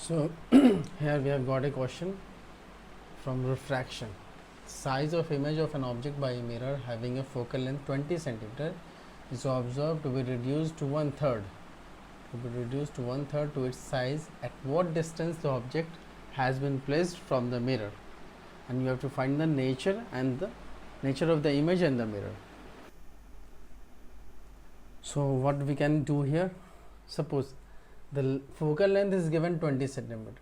So here we have got a question from refraction. Size of image of an object by a mirror having a focal length 20 centimeter is observed to be reduced to one third. To its size at what distance the object has been placed from the mirror, and you have to find the nature of the image and the mirror. So what we can do here, suppose the focal length is given 20 centimeter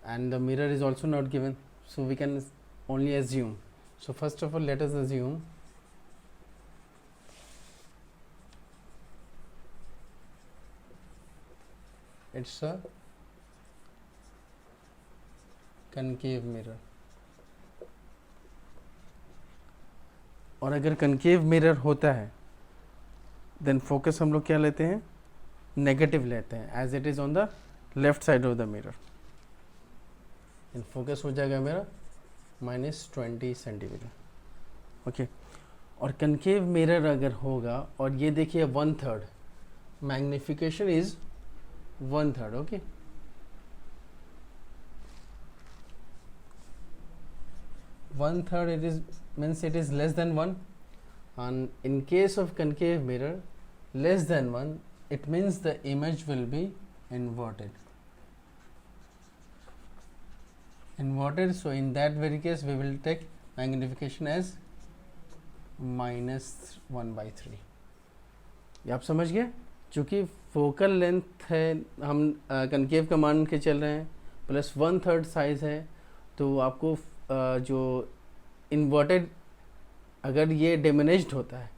and the mirror is also not given, so we can only assume. So first of all, let us assume it's a concave mirror, और अगर concave mirror होता है then focus हम लोग क्या लेते हैं, negative लेते हैं, as it is on the left side of the mirror. In focus हो जाएगा मेरा -20 सेंटीमीटर. ओके, और कनकेव मिरर अगर होगा और ये देखिए 1/3, magnification is 1/3. Okay, one third it is means it is less than 1, and in case of concave mirror less than 1, it means the image will be inverted. So in that very case we will take magnification as -1/3. ये आप समझ गए, चूँकि focal length है, हम concave का मान के चल रहे हैं, प्लस 1/3 साइज है, तो आपको जो इन्वर्टेड अगर ये डिमिनिश्ड होता है,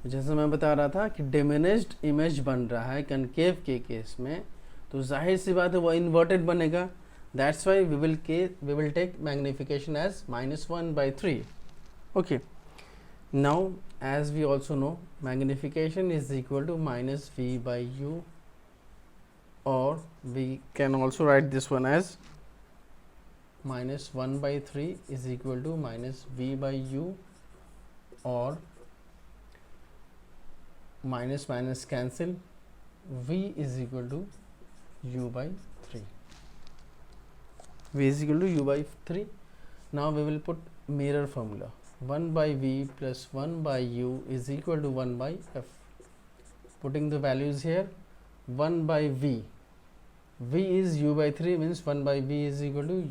जैसे मैं बता रहा था कि डिमिनिश्ड इमेज बन रहा है कनकेव के केस में, तो जाहिर सी बात है वो इन्वर्टेड बनेगा. That's why we will take magnification as -1/3. Okay, now as we also know magnification is equal to -v/u, और we can also write this one as -1/3 is equal to -v/u, or minus minus cancel, v is equal to u/3. v is equal to u/3. Now we will put mirror formula. 1/v plus 1/u is equal to 1/f. Putting the values here, 1/v, v is u/3, means 1/v is equal to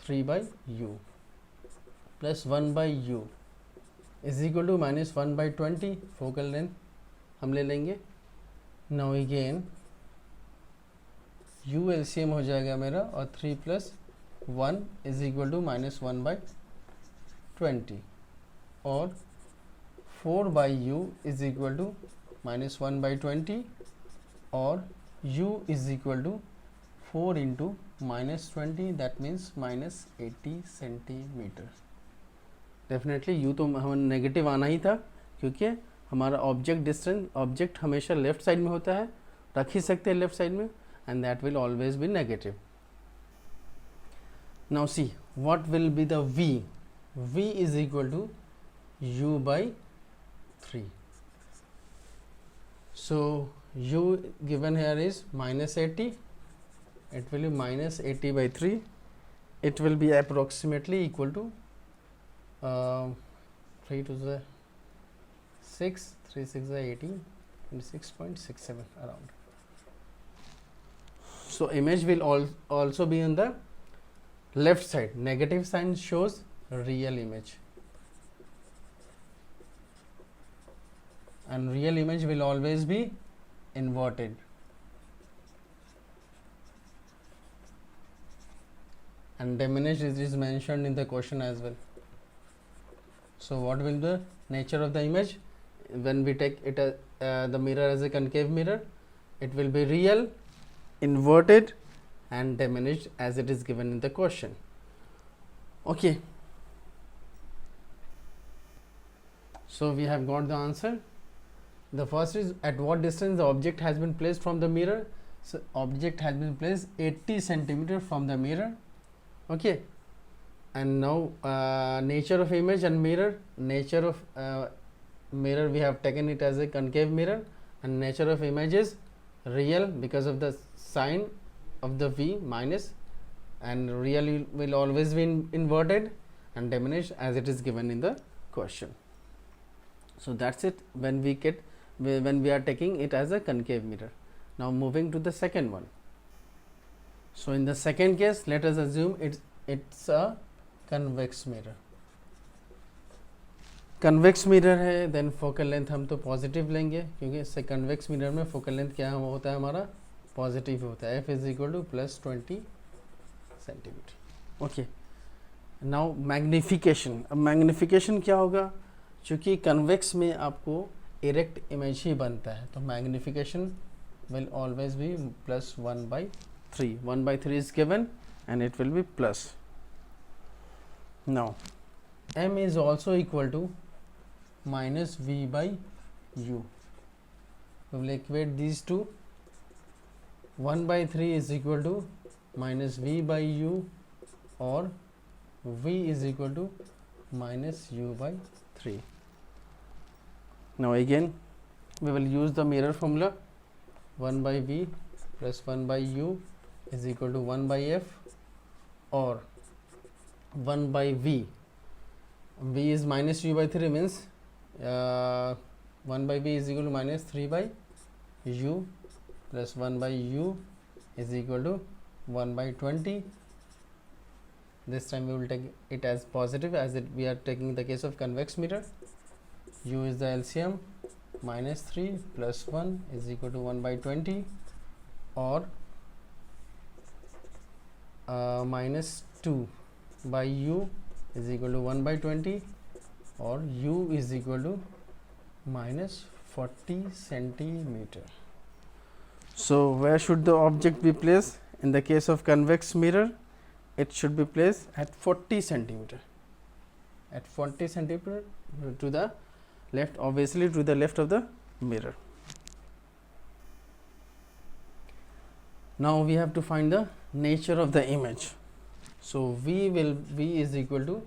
3/u, plus 1/u is equal to -1/20. Focal length हम ले लेंगे. Now again u LCM हो जाएगा मेरा, और 3 + 1 is equal to -1/20, और 4/u is equal to -1/20, और u is equal to 4 into -20, that means -80 centimetre. Definitely U तो हम नेगेटिव आना ही था, क्योंकि हमारा ऑब्जेक्ट हमेशा लेफ्ट साइड में होता है, रख ही सकते हैं लेफ्ट साइड में, and that will always be negative. Now see what will be the v is equal to u/3. So u given here is -80. It will be -80/3. It will be approximately equal to 3 to the 6, 3 6 the 18, 26.67 around. So image will also be on the left side. Negative sign shows real image, and real image will always be inverted. And diminished is mentioned in the question as well. So what will the nature of the image when we take it the mirror as a concave mirror? It will be real, inverted, and diminished as it is given in the question. Okay, so we have got the answer. The first is at what distance the object has been placed from the mirror. So object has been placed 80 centimeter from the mirror. Okay, and now nature of image and mirror. Nature of mirror, we have taken it as a concave mirror, and nature of image is real because of the sign of the v minus, and real will always be inverted, and diminished as it is given in the question. So that's it when we are taking it as a concave mirror. Now moving to the second one. So in the second case, let us assume it's a convex mirror. Convex mirror है, then focal length हम तो positive लेंगे, क्योंकि इससे convex mirror में focal length क्या होता है हमारा, पॉजिटिव होता है, f is equal two plus 20 centimetre. Okay, now magnification. अब मैग्नीफिकेशन क्या होगा, चूँकि कन्वेक्स में आपको इरेक्ट इमेज ही बनता है, तो magnification will always B plus 1/3. 1/3 is given and it will be plus. Now m is also equal to minus v by u. We will equate these two. 1/3 is equal to minus v by u, or v is equal to minus u by 3. Now again we will use the mirror formula. 1 by v plus 1 by u is equal to 1 by f, or 1 by v. V is minus u by 3 means 1 by v is equal to minus 3 by u, plus 1 by u is equal to 1 by 20. This time we will take it as positive, as we are taking the case of convex mirror. U is the LCM. Minus 3 plus 1 is equal to 1 by 20, or minus 2 by u is equal to 1 by 20, or u is equal to minus 40 centimeter. So where should the object be placed? In the case of convex mirror, it should be placed at 40 centimeter. At 40 centimeter to the left, obviously to the left of the mirror. Now we have to find the nature of the image. So v is equal to,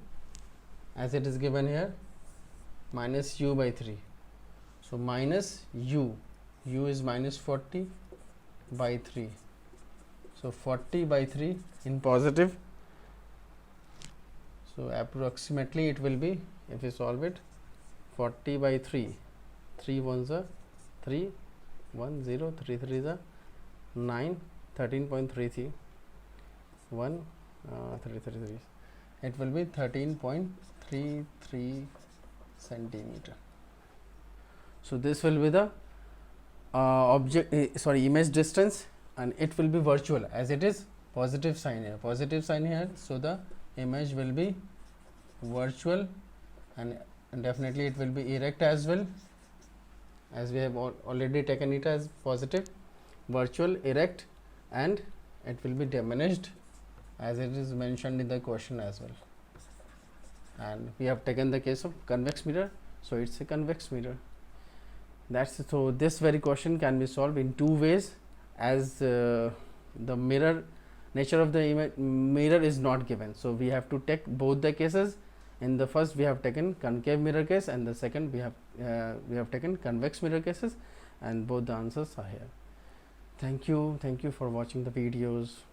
as it is given here, minus u by 3. So minus u is minus 40 by 3. So 40 by 3 in positive. So approximately it will be, if we solve it, 40 by 3, 3 ones are 3, 1 0, 3 3s are 9, 13.33, 1 333. It will be 13.33 centimeter. So this will be the image distance, and it will be virtual, as it is positive sign here. Positive sign here, so the image will be virtual, and definitely it will be erect as well, as we have already taken it as positive, virtual, erect, and it will be diminished, as it is mentioned in the question as well. And we have taken the case of convex mirror, so it's a convex mirror. That's it. So this very question can be solved in two ways, as the nature of the mirror is not given, so we have to take both the cases. In the first we have taken concave mirror case, and the second we have taken convex mirror cases, and both the answers are here. Thank you for watching the videos.